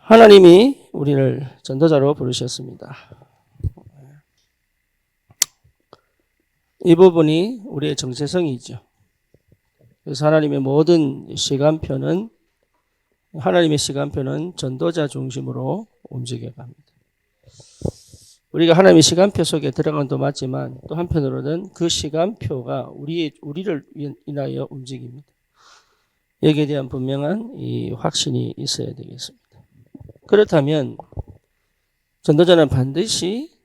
하나님이 우리를 전도자로 부르셨습니다. 이 부분이 우리의 정체성이죠. 그래서 하나님의 시간표는 전도자 중심으로 움직여갑니다. 우리가 하나님의 시간표 속에 들어간 것도 맞지만 또 한편으로는 그 시간표가 우리를 인하여 움직입니다. 여기에 대한 분명한 이 확신이 있어야 되겠습니다. 그렇다면 전도자는 반드시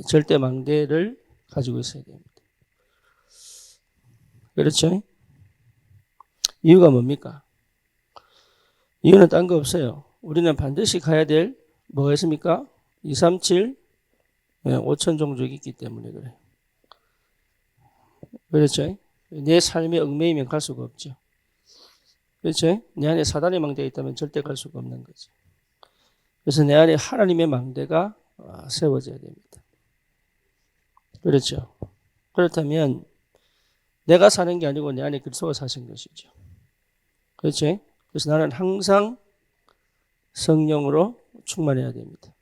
절대 망대를 가지고 있어야 됩니다. 그렇죠? 이유가 뭡니까? 이유는 딴 거 없어요. 우리는 반드시 가야 될 뭐가 있습니까? 237, 5천 종족이 있기 때문에 그래요. 그렇죠? 내 삶에 얽매이면 갈 수가 없죠. 그렇죠? 내 안에 사단의 망대가 있다면 절대 갈 수가 없는 거죠. 그래서 내 안에 하나님의 망대가 세워져야 됩니다. 그렇죠? 그렇다면 내가 사는 게 아니고 내 안에 그리스도가 사신 것이죠. 그렇죠? 그래서 나는 항상 성령으로 충만해야 됩니다.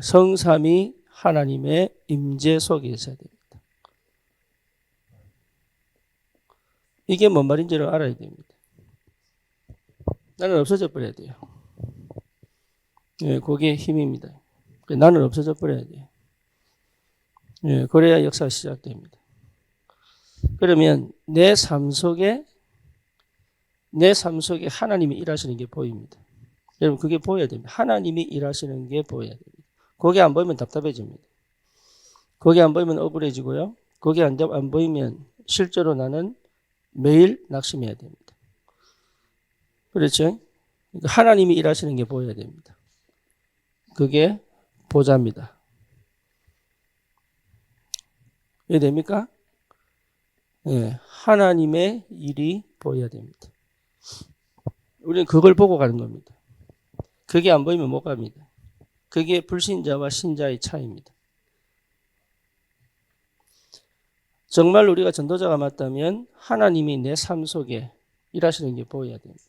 성삼위 하나님의 임재 속에 있어야 됩니다. 이게 뭔 말인지를 알아야 됩니다. 나는 없어져 버려야 돼요. 그게 힘입니다. 나는 없어져 버려야 돼요. 그래야 역사가 시작됩니다. 그러면 내 삶 속에 하나님이 일하시는 게 보입니다. 여러분 그게 보여야 됩니다. 하나님이 일하시는 게 보여야 됩니다. 그게 안 보이면 답답해집니다. 그게 안 보이면 억울해지고요. 그게 안 보이면 실제로 나는 매일 낙심해야 됩니다. 그렇죠? 그러니까 하나님이 일하시는 게 보여야 됩니다. 그게 보좌입니다. 이해됩니까? 하나님의 일이 보여야 됩니다. 우리는 그걸 보고 가는 겁니다. 그게 안 보이면 못 갑니다. 그게 불신자와 신자의 차이입니다. 정말 우리가 전도자가 맞다면 하나님이 내 삶 속에 일하시는 게 보여야 됩니다.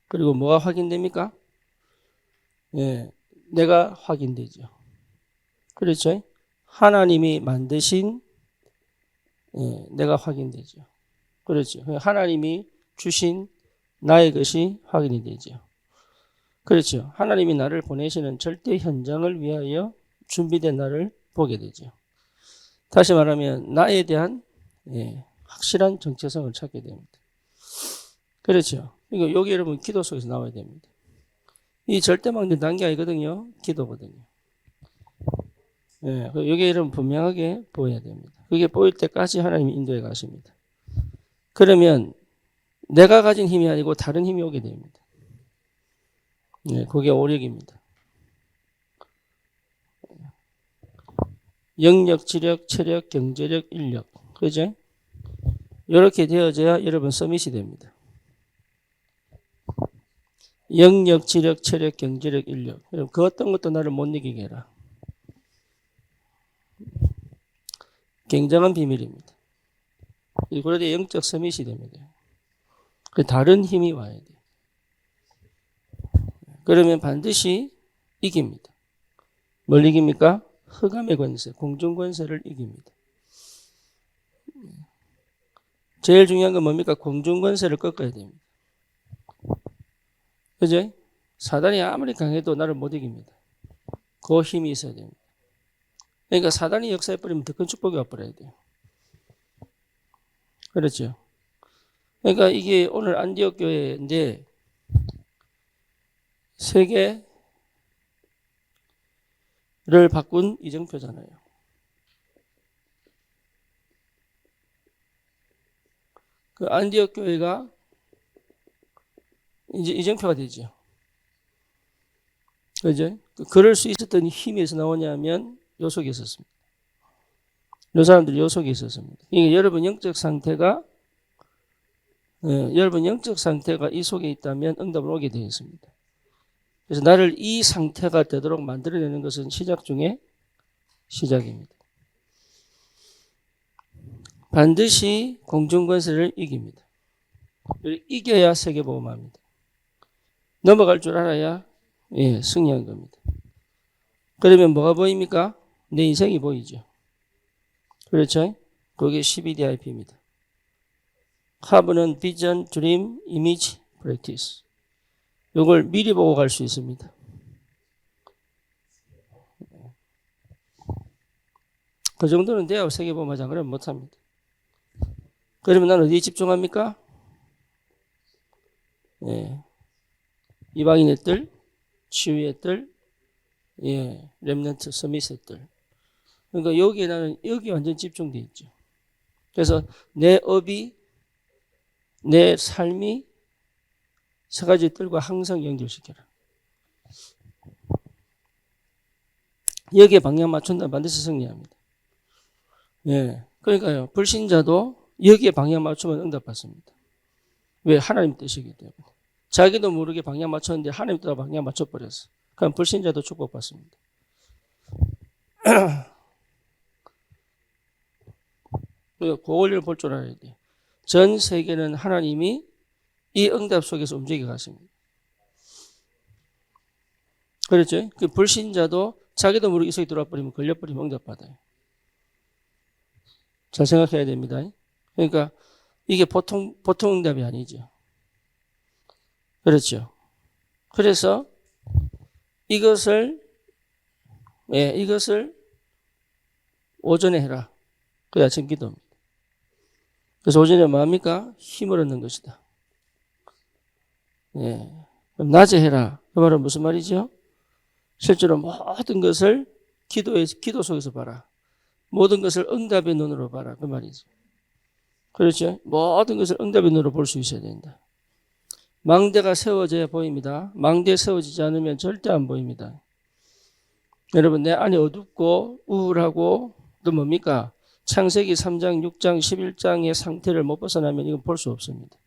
그리고 뭐가 확인됩니까? 내가 확인되죠. 그렇죠? 하나님이 만드신 내가 확인되죠. 그렇죠. 하나님이 주신 나의 것이 확인이 되죠. 그렇죠. 하나님이 나를 보내시는 절대 현장을 위하여 준비된 나를 보게 되죠. 다시 말하면 나에 대한 확실한 정체성을 찾게 됩니다. 그렇죠. 이거 여기 여러분 기도 속에서 나와야 됩니다. 이 절대망대 단계 아니거든요. 기도거든요. 여기 여러분 분명하게 보여야 됩니다. 그게 보일 때까지 하나님이 인도해 가십니다. 그러면 내가 가진 힘이 아니고 다른 힘이 오게 됩니다. 그게 오력입니다. 영력, 지력, 체력, 경제력, 인력. 그죠? 이렇게 되어져야 여러분 서밋이 됩니다. 영력, 지력, 체력, 경제력, 인력. 여러분 그 어떤 것도 나를 못 이기게 해라. 굉장한 비밀입니다. 그런데 영적 서밋이 됩니다. 다른 힘이 와야 돼요. 그러면 반드시 이깁니다. 뭘 이깁니까? 흑암의 권세, 공중 권세를 이깁니다. 제일 중요한 건 뭡니까? 공중 권세를 꺾어야 됩니다. 그죠? 사단이 아무리 강해도 나를 못 이깁니다. 그 힘이 있어야 됩니다. 그러니까 사단이 역사해버리면 더 큰 축복이 와버려야 돼요. 그렇죠? 그러니까 이게 오늘 안디옥 교회인데 세계를 바꾼 이정표잖아요. 그 안디옥 교회가 이제 이정표가 되죠. 그죠? 그럴 수 있었던 힘이 어디서 나오냐면 요 속에 있었습니다. 요 사람들이 요 속에 있었습니다. 그러니까 여러분 영적 상태가 이 속에 있다면 응답을 오게 되어 있습니다. 그래서 나를 이 상태가 되도록 만들어내는 것은 시작 중에 시작입니다. 반드시 공중권세를 이깁니다. 이겨야 세계보험합니다. 넘어갈 줄 알아야 승리한 겁니다. 그러면 뭐가 보입니까? 내 인생이 보이죠. 그렇죠? 그게 CBDIP입니다. 하브는 비전, 드림, 이미지, 프랙티스. 이걸 미리 보고 갈 수 있습니다. 그 정도는 돼야 세계보험하자 그러면 못합니다. 그러면 난 어디에 집중합니까? 이방인의 뜰, 치유의 뜰, 렘넌트 서밋의 뜰. 그러니까 여기에 나는 여기 완전 집중돼 있죠. 그래서 내 업이, 내 삶이 세 가지 뜰과 항상 연결시켜라. 여기에 방향 맞춘다면 반드시 승리합니다. 그러니까요. 불신자도 여기에 방향 맞추면 응답받습니다. 왜? 하나님 뜻이기 때문에. 자기도 모르게 방향 맞췄는데 하나님 뜻과 방향 맞춰버렸어. 그럼 불신자도 축복받습니다. 그 원리를 볼 줄 알아야 돼요. 전 세계는 하나님이 이 응답 속에서 움직여 가십니다. 그렇죠? 그 불신자도 자기도 모르게 이속에 들어와 버리면 걸려버리면 응답받아요. 잘 생각해야 됩니다. 그러니까 이게 보통 응답이 아니죠. 그렇죠. 그래서 이것을 오전에 해라. 그게 아침 기도입니다. 그래서 오전에 뭐합니까? 힘을 얻는 것이다. 그럼 낮에 해라. 그 말은 무슨 말이죠? 실제로 모든 것을 기도 속에서 봐라. 모든 것을 응답의 눈으로 봐라. 그 말이죠. 그렇죠? 모든 것을 응답의 눈으로 볼 수 있어야 된다. 망대가 세워져야 보입니다. 망대 세워지지 않으면 절대 안 보입니다. 여러분, 내 안이 어둡고 우울하고 또 뭡니까? 창세기 3장, 6장, 11장의 상태를 못 벗어나면 이건 볼 수 없습니다.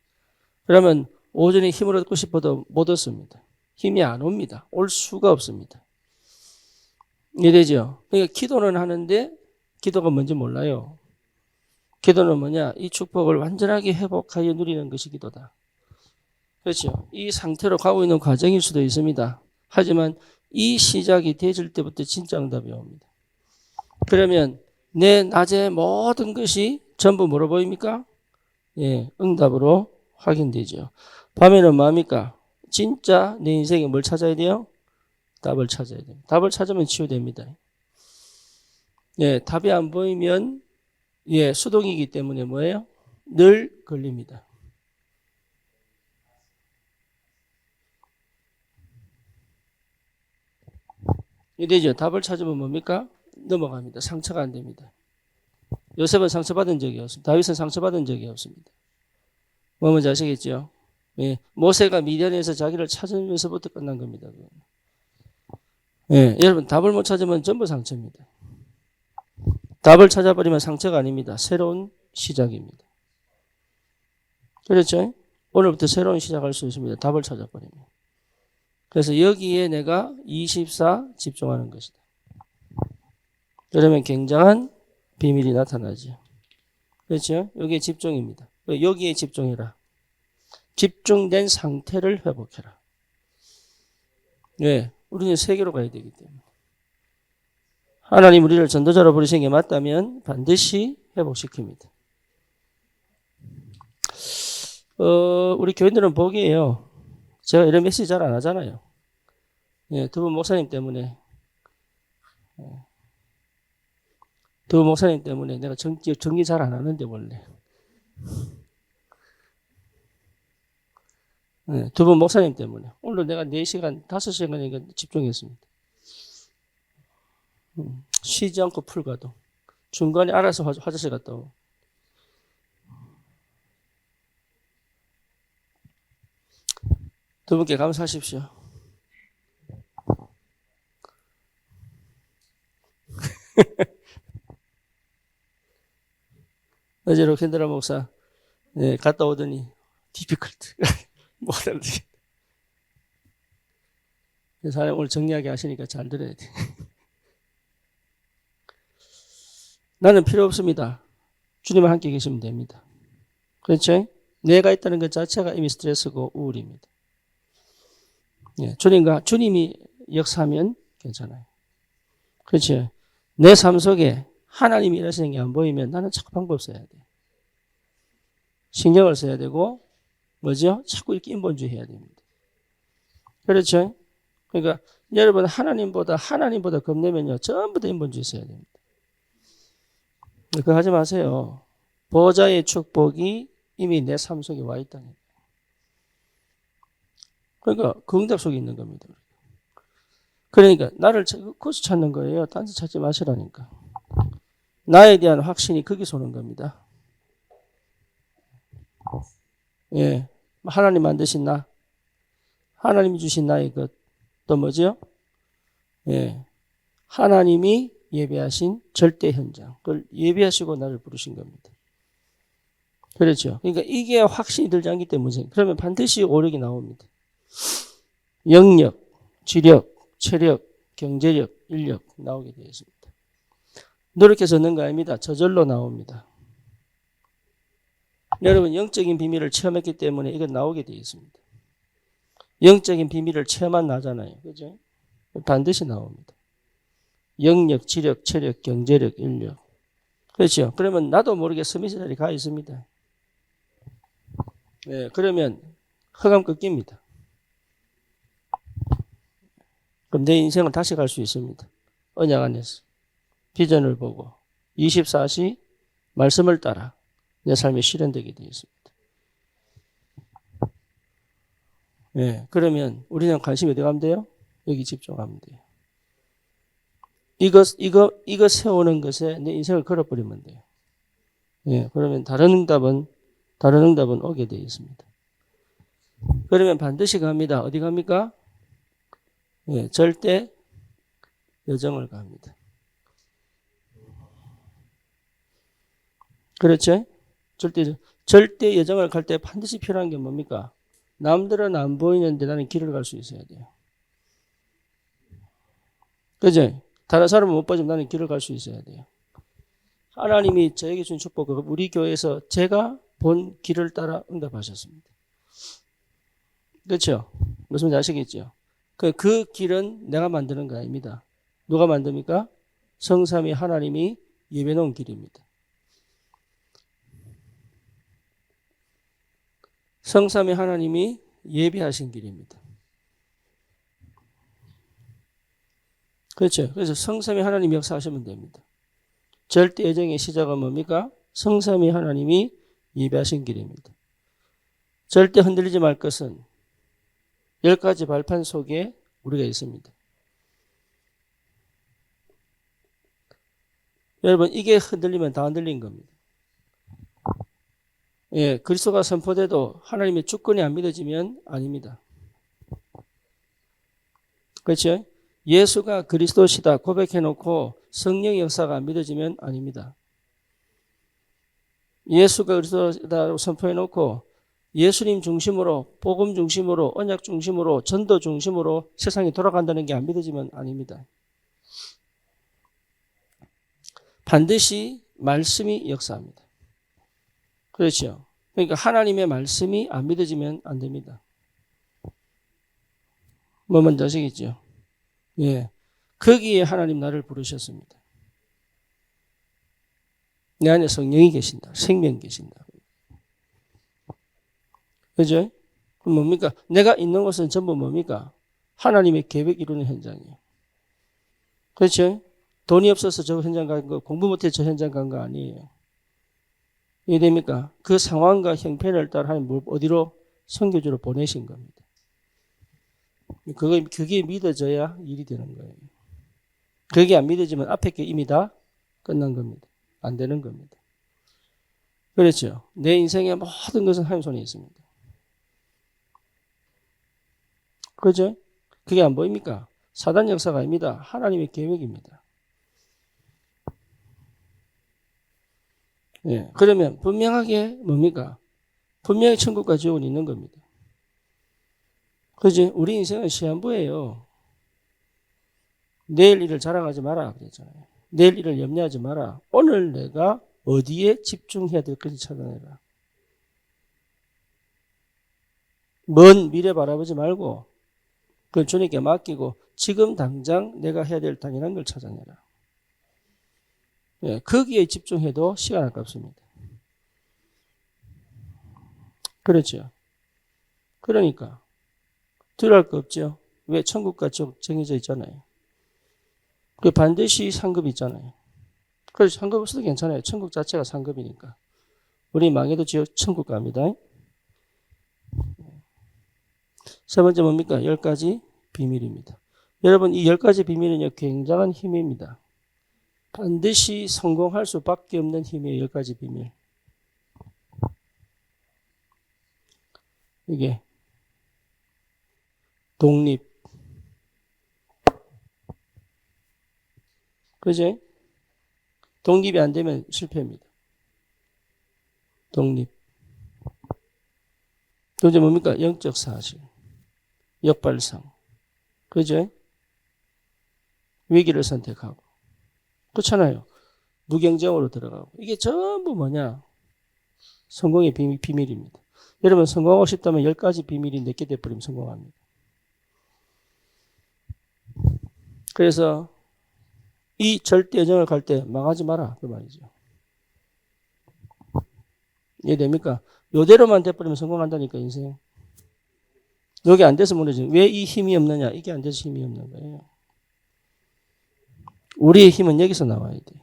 그러면 오전에 힘을 얻고 싶어도 못 얻습니다. 힘이 안 옵니다. 올 수가 없습니다. 이해되죠? 그러니까 기도는 하는데 기도가 뭔지 몰라요. 기도는 뭐냐? 이 축복을 완전하게 회복하여 누리는 것이 기도다. 그렇죠? 이 상태로 가고 있는 과정일 수도 있습니다. 하지만 이 시작이 되질 때부터 진짜 응답이 옵니다. 그러면 내 낮의 모든 것이 전부 뭐로 보입니까? 응답으로 확인되죠. 밤에는 뭐합니까? 진짜 내 인생에 뭘 찾아야 돼요? 답을 찾아야 됩니다. 답을 찾으면 치유됩니다. 답이 안 보이면 수동이기 때문에 뭐예요? 늘 걸립니다. 이되죠. 답을 찾으면 뭡니까? 넘어갑니다. 상처가 안 됩니다. 요셉은 상처받은 적이 없습니다. 다윗은 상처받은 적이 없습니다. 뭐 뭔지 아시겠죠? 모세가 미디안에서 자기를 찾으면서부터 끝난 겁니다. 여러분 답을 못 찾으면 전부 상처입니다. 답을 찾아버리면 상처가 아닙니다. 새로운 시작입니다. 그렇죠? 오늘부터 새로운 시작할 수 있습니다. 답을 찾아버리면. 그래서 여기에 내가 24 집중하는 것이다. 그러면 굉장한 비밀이 나타나죠. 그렇죠? 여기에 집중입니다. 여기에 집중해라. 집중된 상태를 회복해라. 왜? 우리는 세계로 가야 되기 때문에. 하나님 우리를 전도자로 부르신 게 맞다면 반드시 회복시킵니다. 우리 교인들은 복이에요. 제가 이런 메시지 잘 안 하잖아요. 두 분 목사님 때문에 내가 정리 잘 안 하는데 원래. 두 분 목사님 때문에 오늘 내가 4시간 5시간 집중했습니다. 쉬지 않고 풀가도 중간에 알아서 화장실 갔다 오고. 두 분께 감사하십시오. 어제 로켄드라 목사 갔다 오더니 디피컬트 못 알아듣겠다. 사람 오늘 정리하게 하시니까 잘 들어야 돼. 나는 필요 없습니다. 주님과 함께 계시면 됩니다. 그렇죠? 내가 있다는 것 자체가 이미 스트레스고 우울입니다. 예, 주님이 역사하면 괜찮아요. 그렇죠? 내 삶 속에 하나님이 일하시는 게 안 보이면 나는 자꾸 방법 써야 돼. 신경을 써야 되고, 뭐죠? 자꾸 이렇게 인본주의 해야 됩니다. 그렇죠? 그러니까 여러분 하나님보다 겁내면요. 전부 다 인본주의 써야 됩니다. 그거 하지 마세요. 보좌의 축복이 이미 내 삶 속에 와 있다는 거예요. 그러니까 그 응답 속에 있는 겁니다. 그러니까 나를 그것을 찾는 거예요. 딴 데 찾지 마시라니까. 나에 대한 확신이 거기서 오는 겁니다. 예, 하나님 만드신 나, 하나님이 주신 나의 것, 또 뭐죠? 예, 하나님이 예배하신 절대 현장, 그걸 예배하시고 나를 부르신 겁니다. 그렇죠. 그러니까 이게 확신이 들지 않기 때문에 그러면 반드시 오력이 나옵니다. 영력, 지력, 체력, 경제력, 인력 나오게 되어 있습니다. 노력해서 얻는 거 아닙니다. 저절로 나옵니다. 여러분 영적인 비밀을 체험했기 때문에 이건 나오게 되어 있습니다. 영적인 비밀을 체험한 나잖아요. 그죠? 반드시 나옵니다. 영력, 지력, 체력, 경제력, 인력. 그렇죠. 그러면 나도 모르게 스미스 자리에 가 있습니다. 네, 그러면 흑암 꺾입니다. 그럼 내 인생을 다시 갈 수 있습니다. 언약 안에서. 비전을 보고 24시 말씀을 따라 내 삶이 실현되게 되어 있습니다. 네, 그러면 우리는 관심이 어디 가면 돼요? 여기 집중하면 돼요. 이거 세우는 것에 내 인생을 걸어버리면 돼요. 예, 그러면 다른 응답은 오게 되어 있습니다. 그러면 반드시 갑니다. 어디 갑니까? 예, 절대 여정을 갑니다. 그렇죠? 절대 여정을 갈 때 반드시 필요한 게 뭡니까? 남들은 안 보이는데 나는 길을 갈 수 있어야 돼요. 그죠? 다른 사람은 못 봐주면 나는 길을 갈 수 있어야 돼요. 하나님이 저에게 준 축복, 우리 교회에서 제가 본 길을 따라 응답하셨습니다. 그렇죠? 무슨 말인지 아시겠죠? 그 길은 내가 만드는 거 아닙니다. 누가 만듭니까? 성삼위 하나님이 예배 놓은 길입니다. 성삼위 하나님이 예배하신 길입니다. 그렇죠? 그래서 성삼위 하나님이 역사하시면 됩니다. 절대 여정의 시작은 뭡니까? 성삼위 하나님이 예배하신 길입니다. 절대 흔들리지 말 것은 10가지 발판 속에 우리가 있습니다. 여러분 이게 흔들리면 다 흔들린 겁니다. 예, 그리스도가 선포돼도 하나님의 주권이 안 믿어지면 아닙니다. 그렇죠? 예수가 그리스도시다 고백해놓고 성령의 역사가 안 믿어지면 아닙니다. 예수가 그리스도다라고 선포해놓고 예수님 중심으로 복음 중심으로 언약 중심으로 전도 중심으로 세상이 돌아간다는 게 안 믿어지면 아닙니다. 반드시 말씀이 역사합니다. 그렇죠. 그러니까 하나님의 말씀이 안 믿어지면 안 됩니다. 뭐 뭔지 아시겠죠? 예. 거기에 하나님 나를 부르셨습니다. 내 안에 성령이 계신다. 생명이 계신다. 그죠? 그럼 뭡니까? 내가 있는 곳은 전부 뭡니까? 하나님의 계획 이루는 현장이에요. 그렇죠? 돈이 없어서 저 현장 간 거, 공부 못해 저 현장 간 거 아니에요. 이해됩니까? 그 상황과 형편을 따라 하나님 어디로? 선교주로 보내신 겁니다. 그게 믿어져야 일이 되는 거예요. 그게 안 믿어지면 앞에 게 이미 다 끝난 겁니다. 안 되는 겁니다. 그렇죠? 내 인생의 모든 것은 하나님 손에 있습니다. 그죠? 그게 안 보입니까? 사단 역사가 아닙니다. 하나님의 계획입니다. 예, 그러면 분명하게 뭡니까? 분명히 천국과 지옥은 있는 겁니다. 그지? 우리 인생은 시한부예요. 내일 일을 자랑하지 마라 그랬잖아요. 내일 일을 염려하지 마라. 오늘 내가 어디에 집중해야 될 건지 찾아내라. 먼 미래 바라보지 말고 그걸 주님께 맡기고 지금 당장 내가 해야 될 당연한 걸 찾아내라. 예, 거기에 집중해도 시간 아깝습니다. 그렇죠. 그러니까 두려울 거 없죠. 왜? 천국과 지옥 정해져 있잖아요. 그 반드시 상급이 있잖아요. 그래서 상급 없어도 괜찮아요. 천국 자체가 상급이니까. 우리 망해도 지옥 천국 갑니다. 세 번째 뭡니까? 10가지 비밀입니다. 여러분 이 10가지 비밀은요 굉장한 힘입니다. 반드시 성공할 수밖에 없는 힘이에요. 10가지 비밀. 이게 독립. 그죠? 독립이 안 되면 실패입니다. 독립. 또 이제 뭡니까? 영적 사실. 역발상. 그죠? 위기를 선택하고. 그렇잖아요. 무경쟁으로 들어가고. 이게 전부 뭐냐? 성공의 비밀입니다. 여러분 성공하고 싶다면 10가지 비밀이 내게 돼버리면 성공합니다. 그래서 이 절대 여정을 갈 때 망하지 마라. 그 말이죠. 이해됩니까? 요대로만 돼버리면 성공한다니까 인생. 여기 안 돼서 무너지는. 왜 이 힘이 없느냐? 이게 안 돼서 힘이 없는 거예요. 우리의 힘은 여기서 나와야 돼.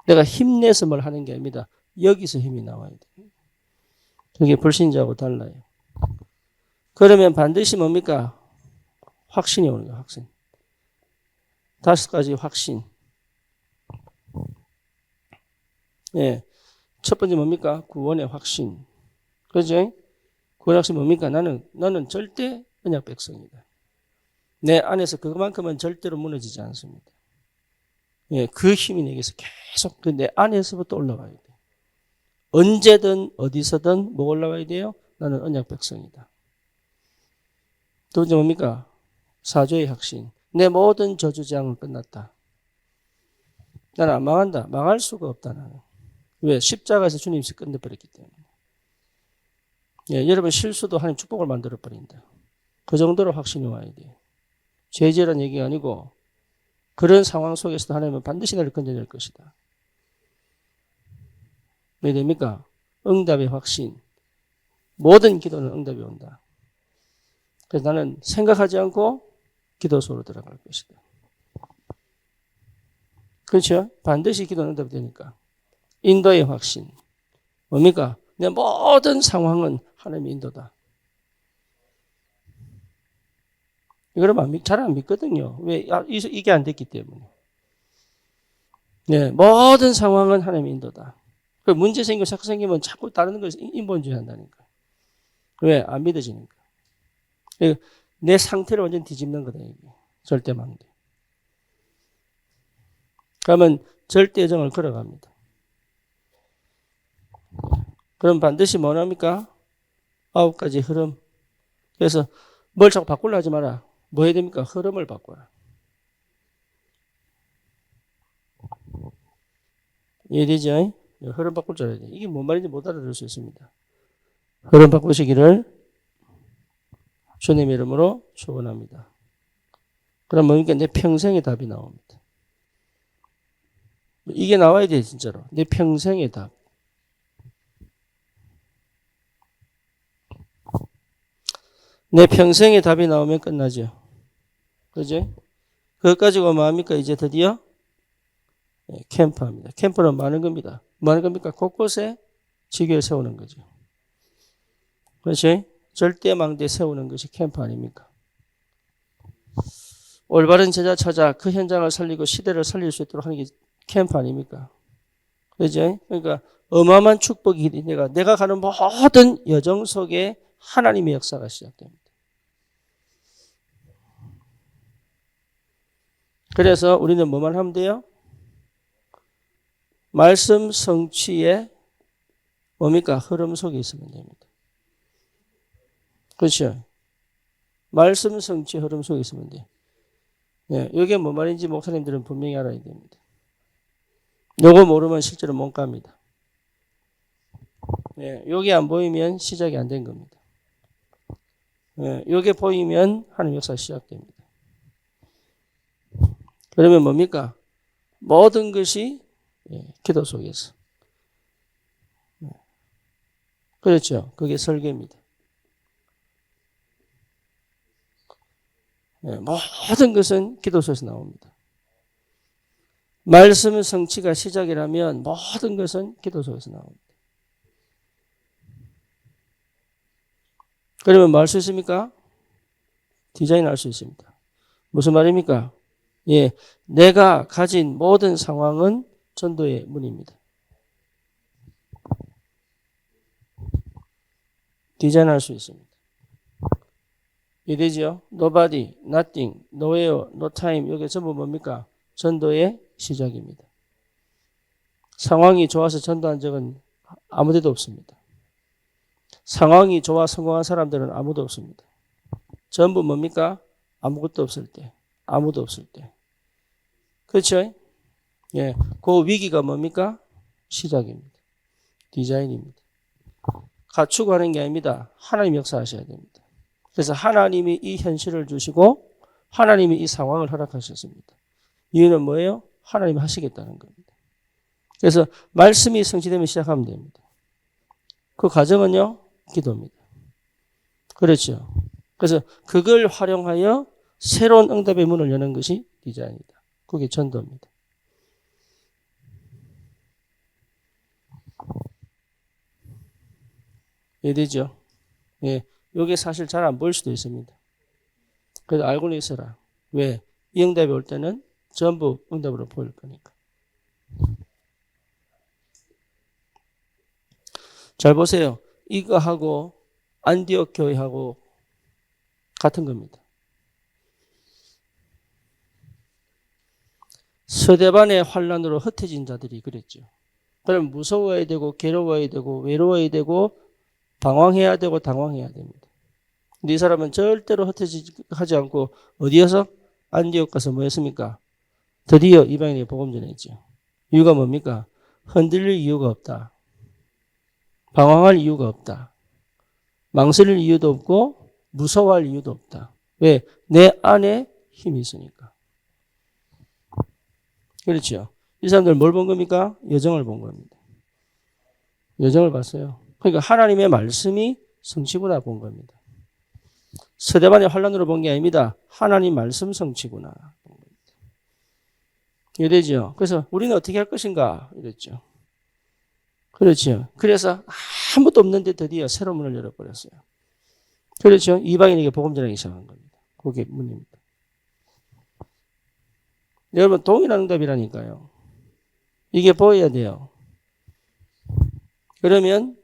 내가 힘내서 뭘 하는 게 아닙니다. 여기서 힘이 나와야 돼. 그게 불신자하고 달라요. 그러면 반드시 뭡니까? 확신이 오는 거예요. 확신. 5가지 확신. 예. 첫 번째 뭡니까? 구원의 확신. 그죠? 구원의 확신 뭡니까? 나는 절대 언약 백성이다. 내 안에서 그만큼은 절대로 무너지지 않습니다. 예, 그 힘이 내게서 계속 내 안에서부터 올라와야 돼. 언제든 어디서든 뭐 올라와야 돼요? 나는 언약 백성이다. 두 번째 뭡니까? 사죄의 확신. 내 모든 저주장은 끝났다. 나는 안 망한다. 망할 수가 없다. 나는. 왜? 십자가에서 주님이 끝내버렸기 때문에. 예, 여러분 실수도 하나님 축복을 만들어버린다. 그 정도로 확신이 와야 돼요. 죄지라는 얘기가 아니고 그런 상황 속에서도 하나님은 반드시 나를 건져낼 것이다. 왜 됩니까? 응답의 확신. 모든 기도는 응답이 온다. 그래서 나는 생각하지 않고 기도 속으로 들어갈 것이다. 그렇죠? 반드시 기도는 응답이 되니까. 인도의 확신. 뭡니까? 내 모든 상황은 하나님의 인도다. 이거를 잘 안 믿거든요. 왜? 이게 안 됐기 때문에. 네, 모든 상황은 하나님의 인도다. 그 문제 생기고 자꾸 생기면 자꾸 다른 걸 인본주의 한다니까. 왜? 안 믿어지니까. 내 상태를 완전 뒤집는 거다. 이게. 절대 망대. 그러면 절대 여정을 걸어갑니다. 그럼 반드시 뭐 합니까? 9가지 흐름. 그래서 뭘 자꾸 바꾸려 하지 마라. 뭐 해야 됩니까? 흐름을 바꿔라. 이해되죠? 흐름 바꿀 줄 알아야 돼. 이게 뭔 말인지 못 알아들을 수 있습니다. 흐름 바꾸시기를 주님 이름으로 축원합니다. 그럼 뭡니까? 내 평생의 답이 나옵니다. 이게 나와야 돼 진짜로. 내 평생의 답. 내 평생의 답이 나오면 끝나죠. 그죠? 그것 가지고 뭐 합니까? 이제 드디어 캠프합니다. 캠프는 많은 겁니다. 뭐 하는 겁니까? 곳곳에 지교를 세우는 거죠. 그렇지? 절대망대 세우는 것이 캠프 아닙니까? 올바른 제자 찾아 그 현장을 살리고 시대를 살릴 수 있도록 하는 게 캠프 아닙니까? 그죠? 그러니까 어마어마한 축복이 내가 가는 모든 여정 속에 하나님의 역사가 시작됩니다. 그래서 우리는 뭐만 하면 돼요? 말씀 성취의 뭡니까? 흐름 속에 있으면 됩니다. 그렇죠? 말씀 성취 흐름 속에 있으면 돼요. 예, 이게 뭐 말인지 목사님들은 분명히 알아야 됩니다. 요거 모르면 실제로 못 갑니다. 예, 요게 안 보이면 시작이 안 된 겁니다. 예, 요게 보이면 하나님 역사 시작됩니다. 그러면 뭡니까? 모든 것이 기도 속에서. 그렇죠. 그게 설계입니다. 모든 것은 기도 속에서 나옵니다. 말씀 성취가 시작이라면 모든 것은 기도 속에서 나옵니다. 그러면 뭐 할 수 있습니까? 디자인할 수 있습니다. 무슨 말입니까? 예, 내가 가진 모든 상황은 전도의 문입니다. 디자인할 수 있습니다. 이되죠? Nobody, nothing, nowhere, no time. 이게 전부 뭡니까? 전도의 시작입니다. 상황이 좋아서 전도한 적은 아무 데도 없습니다. 상황이 좋아 성공한 사람들은 아무도 없습니다. 전부 뭡니까? 아무것도 없을 때, 아무도 없을 때. 그렇죠? 예, 그 위기가 뭡니까? 시작입니다. 디자인입니다. 갖추고 하는 게 아닙니다. 하나님 역사하셔야 됩니다. 그래서 하나님이 이 현실을 주시고 하나님이 이 상황을 허락하셨습니다. 이유는 뭐예요? 하나님이 하시겠다는 겁니다. 그래서 말씀이 성취되면 시작하면 됩니다. 그 과정은요, 기도입니다. 그렇죠. 그래서 그걸 활용하여 새로운 응답의 문을 여는 것이 디자인이다. 그게 전도입니다. 이해되죠? 예. 이게 사실 잘 안 보일 수도 있습니다. 그래서 알고는 있어라. 왜? 이 응답이 올 때는 전부 응답으로 보일 거니까. 잘 보세요. 이거하고 안디옥 교회하고 같은 겁니다. 서대반의 환란으로 흩어진 자들이 그랬죠. 그럼 무서워야 되고 괴로워야 되고 외로워야 되고 방황해야 되고 당황해야 됩니다. 근데 이 사람은 절대로 흩어지지 않고 어디에서? 안디옥 가서 뭐 했습니까? 드디어 이방인에게 복음 전했죠. 이유가 뭡니까? 흔들릴 이유가 없다. 방황할 이유가 없다. 망설일 이유도 없고 무서워할 이유도 없다. 왜? 내 안에 힘이 있으니까. 그렇죠. 이 사람들 뭘 본 겁니까? 여정을 본 겁니다. 여정을 봤어요. 그러니까 하나님의 말씀이 성취구나 본 겁니다. 서대반의 환란으로 본 게 아닙니다. 하나님 말씀 성취구나 본 겁니다. 이해되죠? 그래서 우리는 어떻게 할 것인가 이랬죠. 그렇죠. 그래서 아무도 없는데 드디어 새로운 문을 열어버렸어요. 그렇죠. 이방인에게 복음 전하기 시작한 겁니다. 그게 문입니다. 여러분 동일한 응답이라니까요. 이게 보여야 돼요. 그러면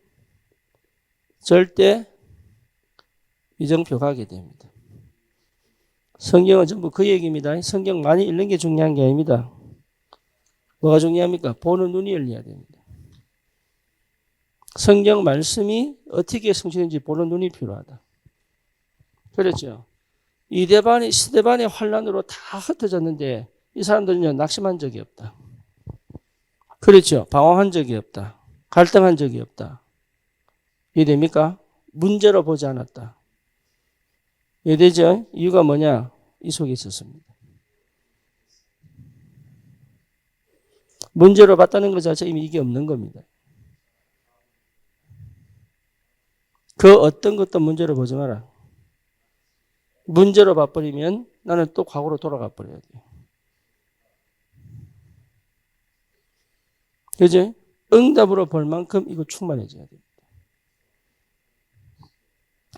절대 이정표 가게 됩니다. 성경은 전부 그 얘기입니다. 성경 많이 읽는 게 중요한 게 아닙니다. 뭐가 중요합니까? 보는 눈이 열려야 됩니다. 성경 말씀이 어떻게 성취되는지 보는 눈이 필요하다. 그렇죠. 시대반의 환란으로 다 흩어졌는데 이 사람들은요 낙심한 적이 없다. 그렇죠. 방황한 적이 없다. 갈등한 적이 없다. 이해됩니까? 문제로 보지 않았다. 이해되죠? 이유가 뭐냐? 이 속에 있었습니다. 문제로 봤다는 것 자체 이미 이게 없는 겁니다. 그 어떤 것도 문제로 보지 마라. 문제로 봐버리면 나는 또 과거로 돌아가 버려야 돼요. 그죠? 응답으로 볼 만큼 이거 충만해져야 됩니다.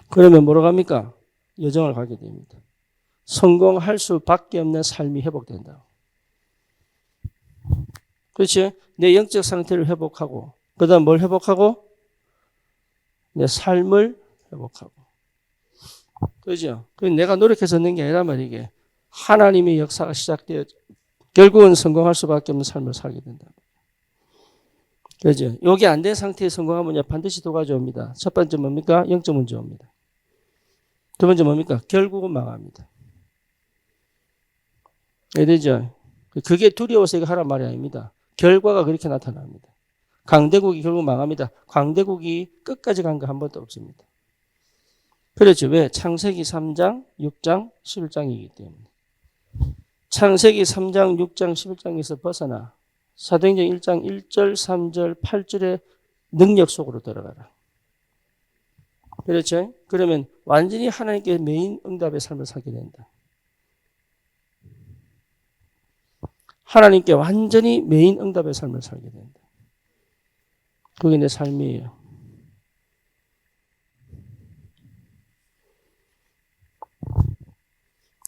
그러면 뭐로 갑니까? 여정을 가게 됩니다. 성공할 수밖에 없는 삶이 회복된다. 그렇지? 내 영적 상태를 회복하고 그 다음 뭘 회복하고? 내 삶을 회복하고. 그죠? 내가 노력해서 얻는 게 아니란 말이야, 이게. 하나님의 역사가 시작되어 결국은 성공할 수밖에 없는 삶을 살게 된다. 그죠? 이게 안 된 상태에 성공하면 반드시 두 가지 옵니다. 첫 번째 뭡니까? 영적 문제 옵니다. 두 번째 뭡니까? 결국은 망합니다. 이해되죠? 그게 두려워서 이거 하란 말이 아닙니다. 결과가 그렇게 나타납니다. 강대국이 결국 망합니다. 강대국이 끝까지 간 거 한 번도 없습니다. 그렇죠. 왜? 창세기 3장, 6장, 11장이기 때문에. 창세기 3장, 6장, 11장에서 벗어나 사도행전 1장 1절, 3절, 8절의 능력 속으로 들어가라. 그렇죠? 그러면 완전히 하나님께 메인 응답의 삶을 살게 된다. 하나님께 완전히 메인 응답의 삶을 살게 된다. 그게 내 삶이에요.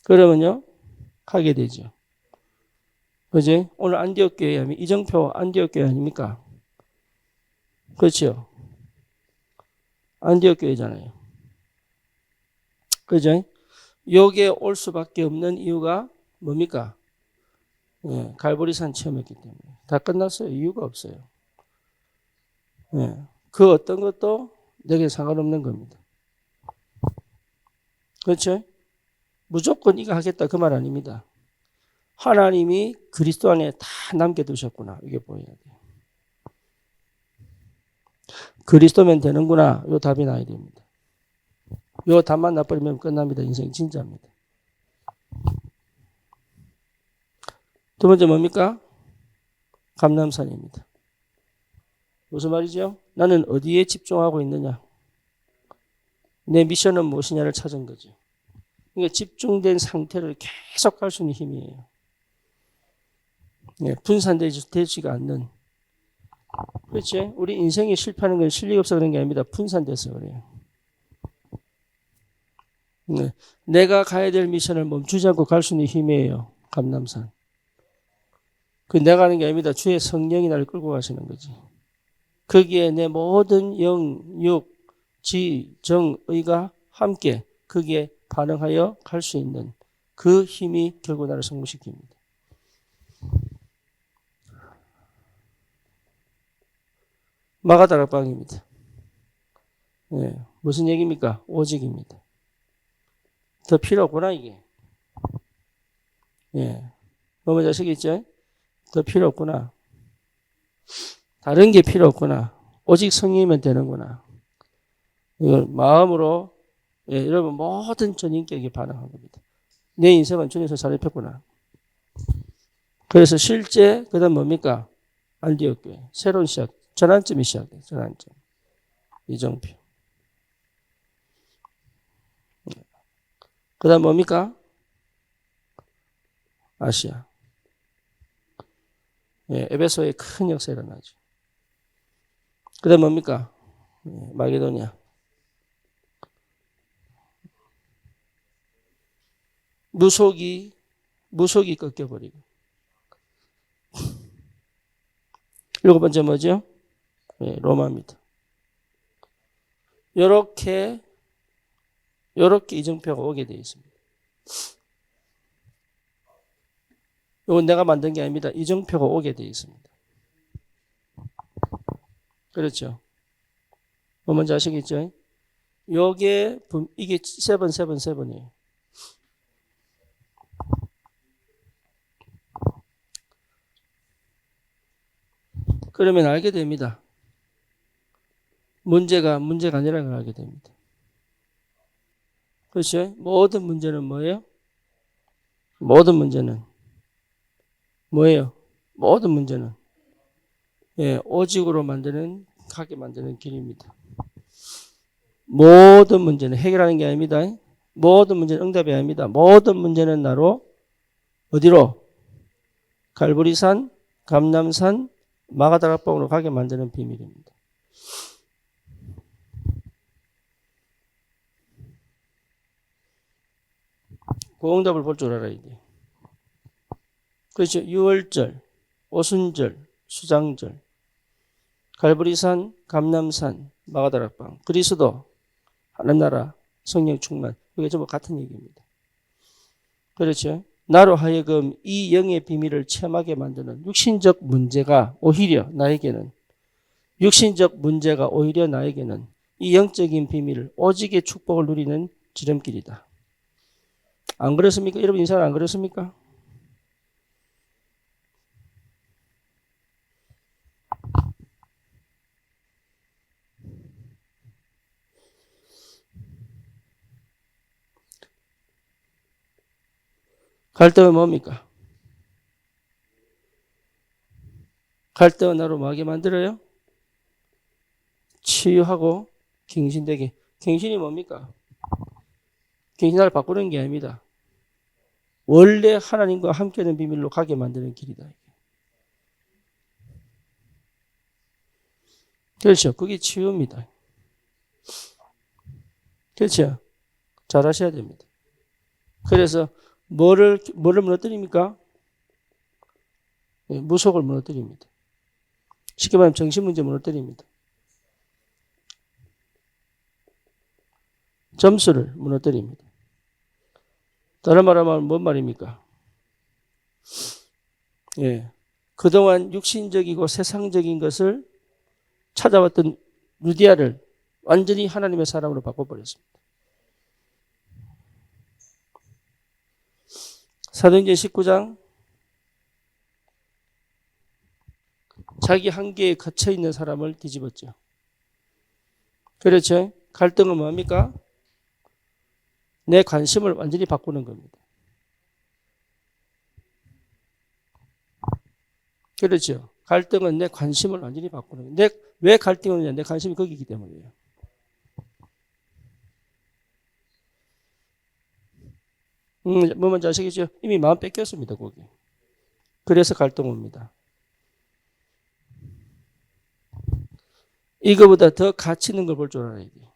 그러면요, 하게 되죠. 그지? 오늘 안디옥 교회 하면 이정표 안디옥 교회 아닙니까? 그렇죠? 안디옥 교회잖아요. 그죠? 여기에 올 수밖에 없는 이유가 뭡니까? 예, 갈보리산 체험했기 때문에. 다 끝났어요. 이유가 없어요. 예, 그 어떤 것도 내게 상관없는 겁니다. 그렇죠? 무조건 이거 하겠다 그 말 아닙니다. 하나님이 그리스도 안에 다 남겨두셨구나. 이게 보여야 돼요. 그리스도면 되는구나. 요 답이 나야 됩니다. 요 답만 나버리면 끝납니다. 인생 진짜입니다. 두 번째 뭡니까? 감람산입니다. 무슨 말이죠? 나는 어디에 집중하고 있느냐? 내 미션은 무엇이냐를 찾은 거죠. 그러니까 집중된 상태를 계속 갈 수 있는 힘이에요. 분산되지가 않는. 그렇지? 우리 인생이 실패하는 건 실력이 없어서 그런 게 아닙니다. 분산돼서 그래요. 내가 가야 될 미션을 멈추지 않고 갈 수 있는 힘이에요. 감람산. 그 내가 하는 게 아닙니다. 주의 성령이 나를 끌고 가시는 거지. 거기에 내 모든 영, 육, 지, 정, 의가 함께 거기에 반응하여 갈 수 있는 그 힘이 결국 나를 성공시킵니다. 마가다락방입니다. 예, 무슨 얘기입니까? 오직입니다. 더 필요 없구나 이게. 예, 너무 자식있죠? 더 필요 없구나. 다른 게 필요 없구나. 오직 성령이면 되는구나. 이걸 마음으로 여러분 모든 전인격에 반응한 겁니다. 내 인생은 주님께서 잘 입혔구나. 그래서 실제 그다음 뭡니까? 안디옥 교회 새로운 시작, 전환점이 시작돼요. 전환점. 이정표. 그다음 뭡니까? 아시아. 에베소에 큰 역사가 일어나죠. 그다음 뭡니까? 마게도니아. 무속이 꺾여버리고. 일곱 번째 뭐죠? 로마입니다. 요렇게 이정표가 오게 되어 있습니다. 이건 내가 만든 게 아닙니다. 이정표가 오게 되어 있습니다. 그렇죠? 뭔지 아시겠죠? 이게 세번이에요. 그러면 알게 됩니다. 문제가 아니라는 걸 알게 됩니다. 그렇죠? 모든 문제는 뭐예요? 모든 문제는 뭐예요? 모든 문제는 오직으로 가게 만드는 길입니다. 모든 문제는 해결하는 게 아닙니다. 모든 문제는 응답이 아닙니다. 모든 문제는 나로 어디로? 갈보리산, 감람산, 마가다락방으로 가게 만드는 비밀입니다. 그 응답을 볼 줄 알아야 돼요. 그렇죠. 유월절, 오순절, 수장절, 갈보리산, 감람산, 마가다락방, 그리스도, 하나님나라, 성령 충만. 이게 전부 같은 얘기입니다. 그렇죠. 나로 하여금 이 영의 비밀을 체험하게 만드는 육신적 문제가 오히려 나에게는 이 영적인 비밀을 오직의 축복을 누리는 지름길이다. 안 그렇습니까? 여러분 인생 안 그렇습니까? 갈등은 뭡니까? 갈등은 나로 뭐하게 만들어요? 치유하고 갱신되게. 갱신이 뭡니까? 갱신 나를 바꾸는 게 아닙니다. 원래 하나님과 함께하는 비밀로 가게 만드는 길이다. 그렇죠. 그게 치유입니다. 그렇죠. 잘 하셔야 됩니다. 그래서 뭐를 무너뜨립니까? 무속을 무너뜨립니다. 쉽게 말하면 정신문제 무너뜨립니다. 점수를 무너뜨립니다. 다른 말로 하면 뭔 말입니까? 예. 그동안 육신적이고 세상적인 것을 찾아왔던 루디아를 완전히 하나님의 사람으로 바꿔버렸습니다. 사도행전 19장 자기 한계에 갇혀있는 사람을 뒤집었죠. 그렇죠? 갈등은 뭡니까? 내 관심을 완전히 바꾸는 겁니다. 그렇죠? 갈등은 내 관심을 완전히 바꾸는 거예요. 왜 갈등이 오느냐? 내 관심이 거기이기 때문이에요. 뭐 먼저 아시겠죠? 이미 마음 뺏겼습니다, 거기. 그래서 갈등 옵니다. 이거보다 더 가치 있는 걸 볼 줄 알아야 돼요.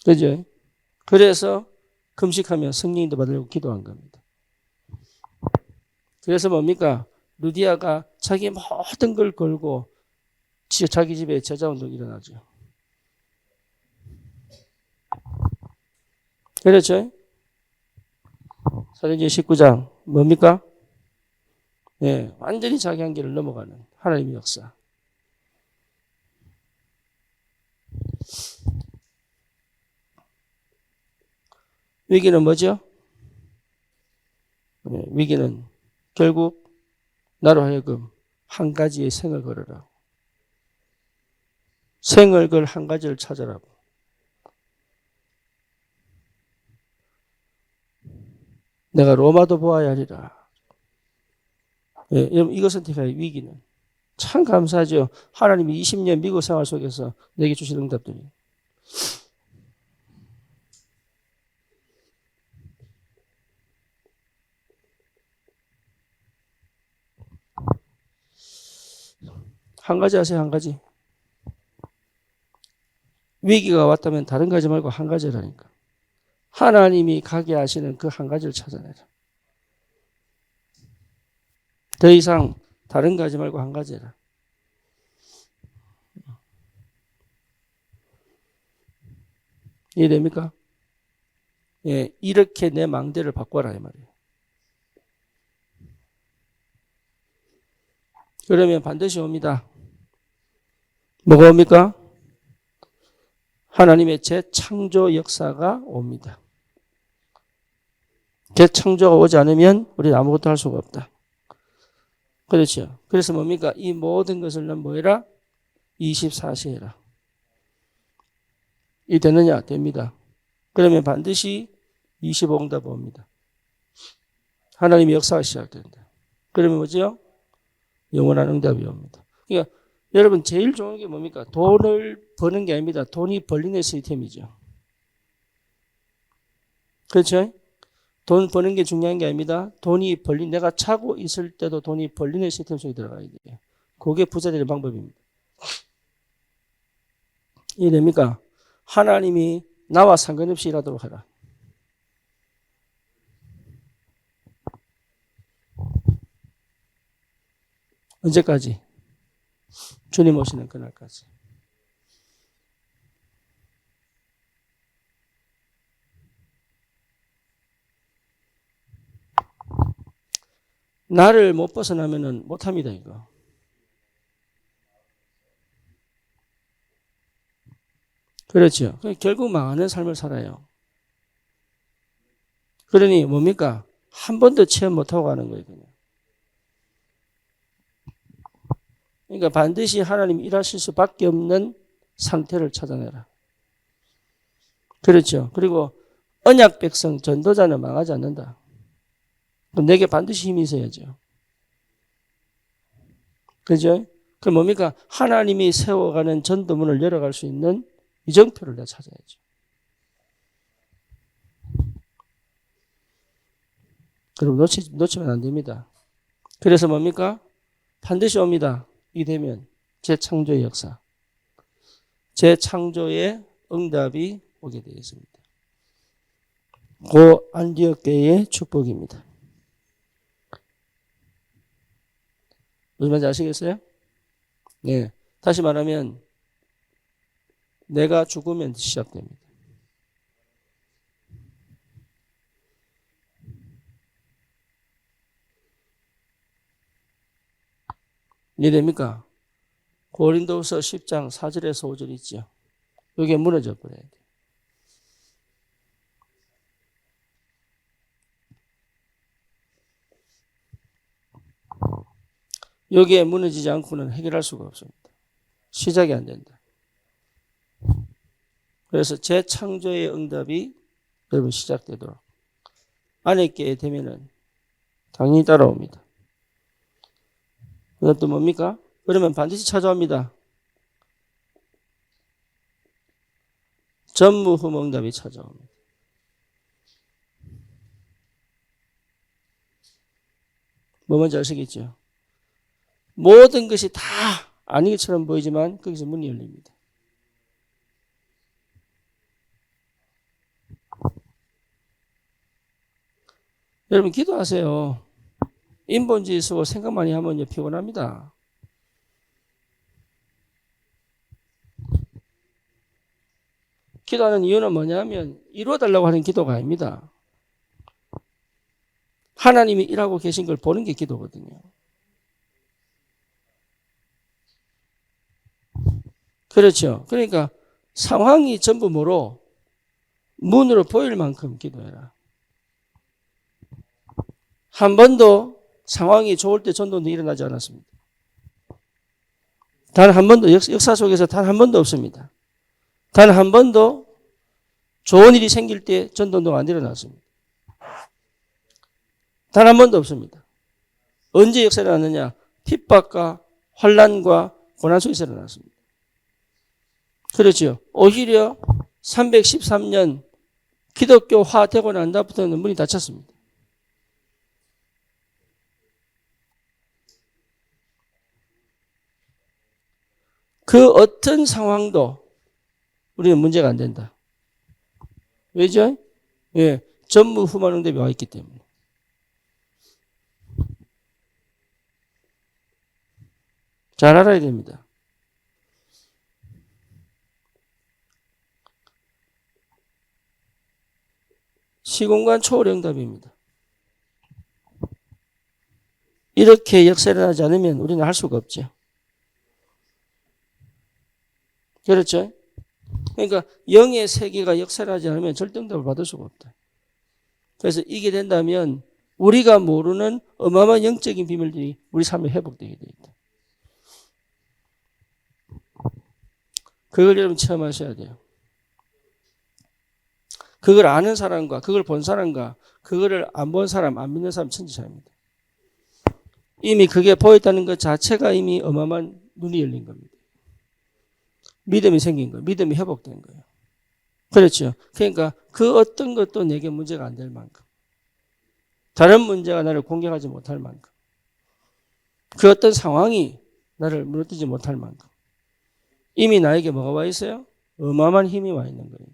그죠? 그래서 금식하며 성령님도 받으려고 기도한 겁니다. 그래서 뭡니까? 루디아가 자기 모든 걸 걸고 자기 집에 제자운동이 일어나죠. 그렇죠? 사도행전 19장 뭡니까? 네, 완전히 자기 한계를 넘어가는 하나님의 역사. 위기는 뭐죠? 네, 위기는 결국 나로 하여금 한 가지의 생을 걸으라고. 생을 걸 한 가지를 찾으라고. 내가 로마도 보아야 하리라. 예, 여러분 이거 선택할 위기는 참 감사하죠. 하나님이 20년 미국 생활 속에서 내게 주신 응답들이. 한 가지 하세요. 한 가지. 위기가 왔다면 다른 가지 말고 한 가지라니까. 하나님이 가게 하시는 그 한 가지를 찾아내라. 더 이상 다른 가지 말고 한 가지라. 이해됩니까? 예, 이렇게 내 망대를 바꿔라 이 말이에요. 그러면 반드시 옵니다. 뭐가 옵니까? 하나님의 재창조 역사가 옵니다. 재창조가 오지 않으면 우리는 아무것도 할 수가 없다. 그렇죠. 그래서 뭡니까? 이 모든 것을 넌 뭐해라? 24시 해라. 이 되느냐? 됩니다. 그러면 반드시 25응답 옵니다. 하나님의 역사가 시작된다. 그러면 뭐죠? 영원한 응답이 옵니다. 그러니까 여러분 제일 좋은 게 뭡니까? 돈을 버는 게 아닙니다. 돈이 벌리는 시스템이죠. 그렇죠? 돈 버는 게 중요한 게 아닙니다. 돈이 내가 차고 있을 때도 돈이 벌리는 시스템 속에 들어가야 돼요. 그게 부자 되는 방법입니다. 이해됩니까? 하나님이 나와 상관없이 일하도록 하라. 언제까지? 주님 오시는 그날까지. 나를 못 벗어나면은 못합니다, 이거. 그렇죠. 결국 망하는 삶을 살아요. 그러니 뭡니까? 한 번도 체험 못하고 가는 거예요, 그냥. 그러니까 반드시 하나님 일하실 수밖에 없는 상태를 찾아내라. 그렇죠. 그리고 언약 백성 전도자는 망하지 않는다. 그럼 내게 반드시 힘이 있어야죠. 그죠? 그럼 뭡니까? 하나님이 세워가는 전도문을 열어갈 수 있는 이정표를 내가 찾아야죠. 그럼 놓치면 안 됩니다. 그래서 뭡니까? 반드시 옵니다. 이 되면 재창조의 역사, 재창조의 응답이 오게 되어 있습니다. 고 안디옥 교회의 축복입니다. 무슨 말인지 아시겠어요? 네. 다시 말하면 내가 죽으면 시작됩니다. 이해됩니까? 고린도후서 10장 4절에서 5절 있죠. 여기에 무너져 버려야 돼요. 여기에 무너지지 않고는 해결할 수가 없습니다. 시작이 안 된다. 그래서 재창조의 응답이 여러분 시작되도록 안에 있게 되면은 당연히 따라옵니다. 그것도 뭡니까? 그러면 반드시 찾아옵니다. 전무후무 응답이 찾아옵니다. 뭐 뭔지 아시겠죠? 모든 것이 다 아니기처럼 보이지만 거기서 문이 열립니다. 여러분 기도하세요. 인본주의 쓰고 생각 많이 하면 피곤합니다. 기도하는 이유는 뭐냐면 이루어달라고 하는 기도가 아닙니다. 하나님이 일하고 계신 걸 보는 게 기도거든요. 그렇죠. 그러니까 상황이 전부 뭐로 문으로 보일 만큼 기도해라. 한 번도 상황이 좋을 때 전도는 일어나지 않았습니다. 단 한 번도 역사 속에서 단 한 번도 없습니다. 단 한 번도 좋은 일이 생길 때 전도운동가 안 일어났습니다. 단 한 번도 없습니다. 언제 역사가 일어났느냐? 핍박과 환난과 고난 속에서 일어났습니다. 그렇죠. 오히려 313년 기독교화되고 난 다음부터는 문이 닫혔습니다. 그 어떤 상황도 우리는 문제가 안 된다. 왜죠? 예, 전무후무한 응답이 와 있기 때문에. 잘 알아야 됩니다. 시공간 초월 응답입니다. 이렇게 역사 일어나지 않으면 우리는 할 수가 없죠. 그렇죠? 그러니까 영의 세계가 역사하지 않으면 절대 응답을 받을 수가 없다. 그래서 이게 된다면 우리가 모르는 어마어마한 영적인 비밀들이 우리 삶에 회복되게 되어 있다. 그걸 여러분 체험하셔야 돼요. 그걸 아는 사람과 그걸 본 사람과 그거를 안 본 사람, 안 믿는 사람 천지 차이입니다. 이미 그게 보였다는 것 자체가 이미 어마어마한 눈이 열린 겁니다. 믿음이 생긴 거예요. 믿음이 회복된 거예요. 그렇죠. 그러니까 그 어떤 것도 내게 문제가 안 될 만큼, 다른 문제가 나를 공격하지 못할 만큼, 그 어떤 상황이 나를 무너뜨리지 못할 만큼 이미 나에게 뭐가 와 있어요? 어마어마한 힘이 와 있는 거예요.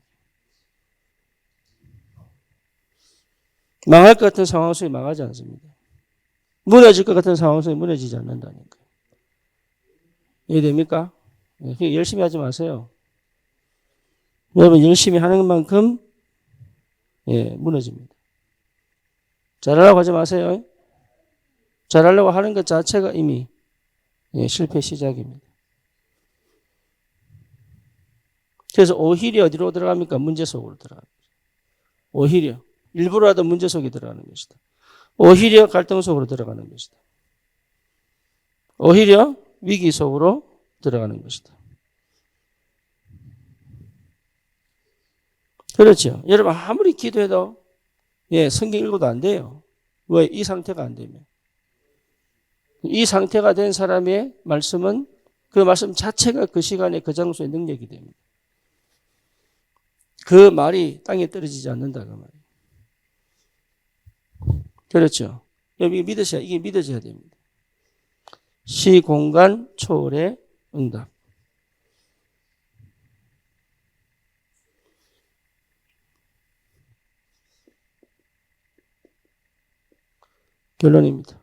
망할 것 같은 상황 속에 망하지 않습니다. 무너질 것 같은 상황 속에 무너지지 않는다니까요. 이해됩니까? 열심히 하지 마세요. 여러분 열심히 하는 만큼 무너집니다. 잘하려고 하지 마세요. 잘하려고 하는 것 자체가 이미 실패 시작입니다. 그래서 오히려 어디로 들어갑니까? 문제 속으로 들어갑니다. 오히려 일부러라도 문제 속에 들어가는 것이다. 오히려 갈등 속으로 들어가는 것이다. 오히려 위기 속으로 들어가는 것이다. 그렇죠. 여러분 아무리 기도해도 성경 읽어도 안 돼요. 왜? 이 상태가 안 되면. 이 상태가 된 사람의 말씀은 그 말씀 자체가 그 시간에 그 장소의 능력이 됩니다. 그 말이 땅에 떨어지지 않는다 그 말이에요. 그렇죠. 여러분 이게 믿어져야 됩니다. 시공간 초월의 응답. 결론입니다.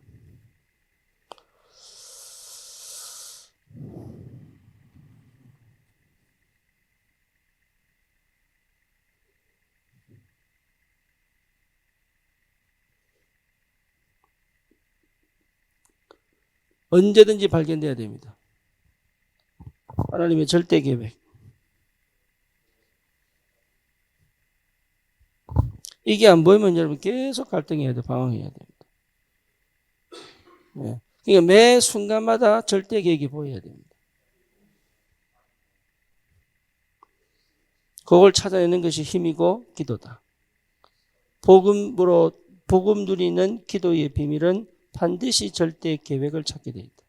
언제든지 발견돼야 됩니다. 하나님의 절대 계획. 이게 안 보이면 여러분 계속 갈등해야 돼, 방황해야 됩니다. 그러니까 매 순간마다 절대 계획이 보여야 됩니다. 그걸 찾아내는 것이 힘이고 기도다. 복음 누리는 기도의 비밀은 반드시 절대 계획을 찾게 돼 있다.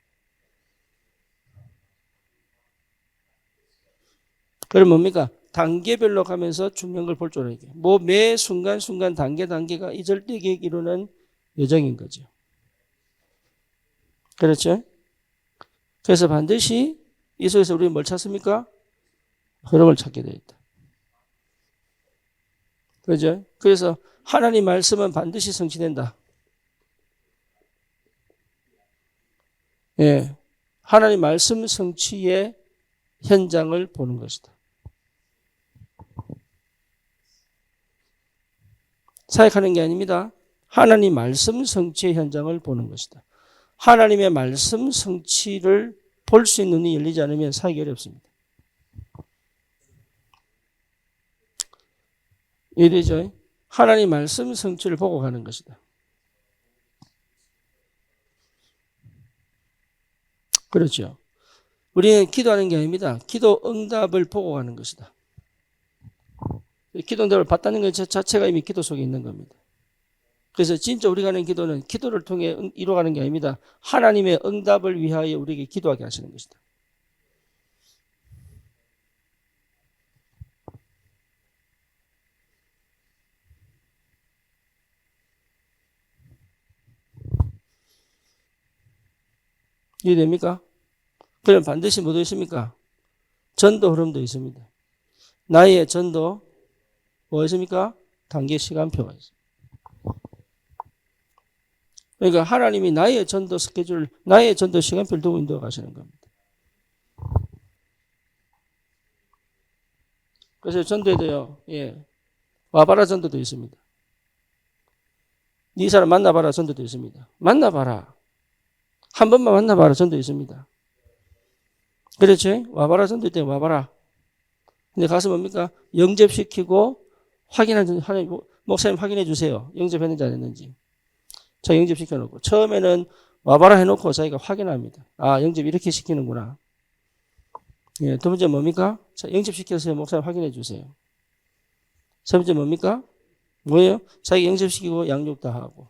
그럼 뭡니까? 단계별로 가면서 중요한 걸 볼 줄 알게. 매 순간순간 단계가 이 절대 계획 이루는 여정인 거죠. 그렇죠? 그래서 반드시 이 속에서 우리는 뭘 찾습니까? 흐름을 찾게 돼 있다. 그죠? 그래서 하나님 말씀은 반드시 성취된다. 하나님 말씀 성취의 현장을 보는 것이다. 사역하는 게 아닙니다. 하나님 말씀 성취의 현장을 보는 것이다. 하나님의 말씀 성취를 볼 수 있는 눈이 열리지 않으면 사역이 어렵습니다. 이해되죠? 하나님 말씀 성취를 보고 가는 것이다. 그렇죠. 우리는 기도하는 게 아닙니다. 기도 응답을 보고 가는 것이다. 기도 응답을 받다는 것 자체가 이미 기도 속에 있는 겁니다. 그래서 진짜 우리가 하는 기도는 기도를 통해 이루어가는 게 아닙니다. 하나님의 응답을 위하여 우리에게 기도하게 하시는 것이다. 이해됩니까? 그럼 반드시 뭐도 있습니까? 전도 흐름도 있습니다. 나의 전도 뭐 있습니까? 단계 시간표가 있습니다. 그러니까 하나님이 나의 전도 스케줄, 나의 전도 시간표를 두고 인도해 가시는 겁니다. 그래서 전도에도요, 와봐라 전도도 있습니다. 네 사람 만나봐라 전도도 있습니다. 만나봐라. 한 번만 만나봐라 전도 있습니다. 그렇지? 와봐라 전도 때 와봐라. 근데 가서 뭡니까? 영접시키고 하나님, 목사님 확인해 주세요. 영접했는지 안 했는지. 자, 영접시켜놓고. 처음에는 와봐라 해놓고 자기가 확인합니다. 아, 영접 이렇게 시키는구나. 두 번째 뭡니까? 자, 영접시켜서 목사님 확인해 주세요. 세 번째 뭡니까? 뭐예요? 자기 영접시키고 양육 다 하고.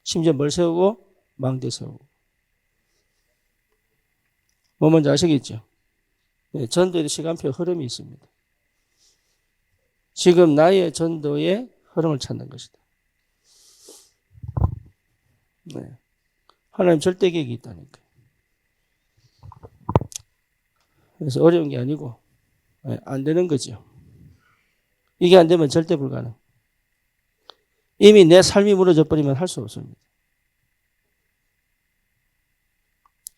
심지어 뭘 세우고? 망대 세우고. 뭐 뭔지 아시겠죠? 전도의 시간표 흐름이 있습니다. 지금 나의 전도의 흐름을 찾는 것이다. 하나님 절대 계획이 있다니까. 그래서 어려운 게 아니고 안 되는 거죠. 이게 안 되면 절대 불가능. 이미 내 삶이 무너져 버리면 할 수 없습니다.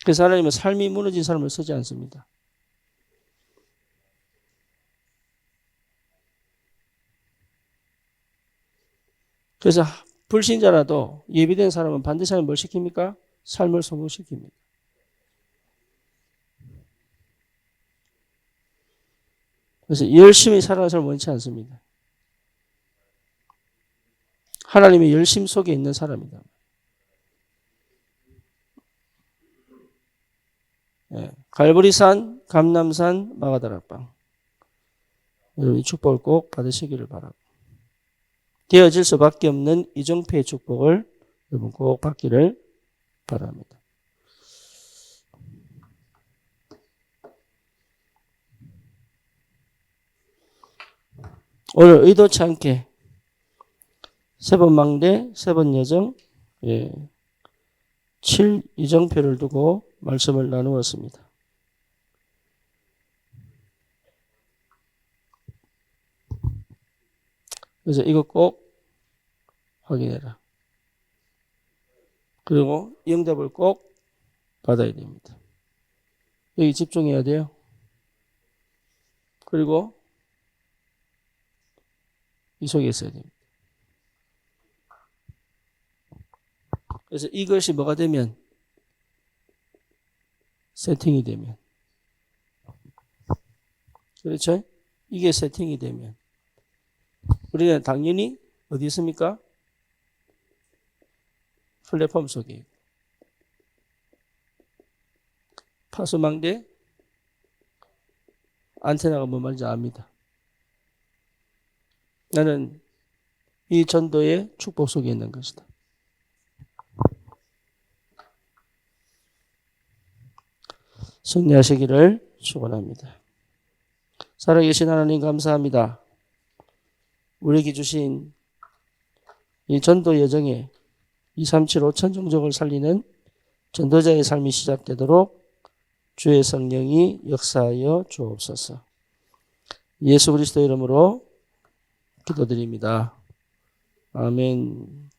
그래서 하나님은 삶이 무너진 사람을 쓰지 않습니다. 그래서 불신자라도 예비된 사람은 반드시 뭘 시킵니까? 삶을 성공시킵니다. 그래서 열심히 살아가는 사람을 원치 않습니다. 하나님의 열심 속에 있는 사람이다. 갈보리산, 감남산, 마가다락방. 여러분 이 축복을 꼭 받으시기를 바랍니다. 되어질 수밖에 없는 이정표의 축복을 여러분 꼭 받기를 바랍니다. 오늘 의도치 않게 세 번 망대, 세 번 여정, 7 이정표를 두고 말씀을 나누었습니다. 그래서 이거 꼭 확인해라. 그리고 이 응답을 꼭 받아야 됩니다. 여기 집중해야 돼요. 그리고 이 속에 있어야 됩니다. 그래서 이것이 뭐가 되면 세팅이 되면 그렇죠? 이게 세팅이 되면 우리는 당연히 어디 있습니까? 플랫폼 속에 있고 파수망대 안테나가 뭐 말인지 압니다. 나는 이 전도의 축복 속에 있는 것이다. 승리하시기를 축원합니다. 살아계신 하나님 감사합니다. 우리에게 주신 이 전도 여정에 237 5천 종족을 살리는 전도자의 삶이 시작되도록 주의 성령이 역사하여 주옵소서. 예수 그리스도 이름으로 기도드립니다. 아멘.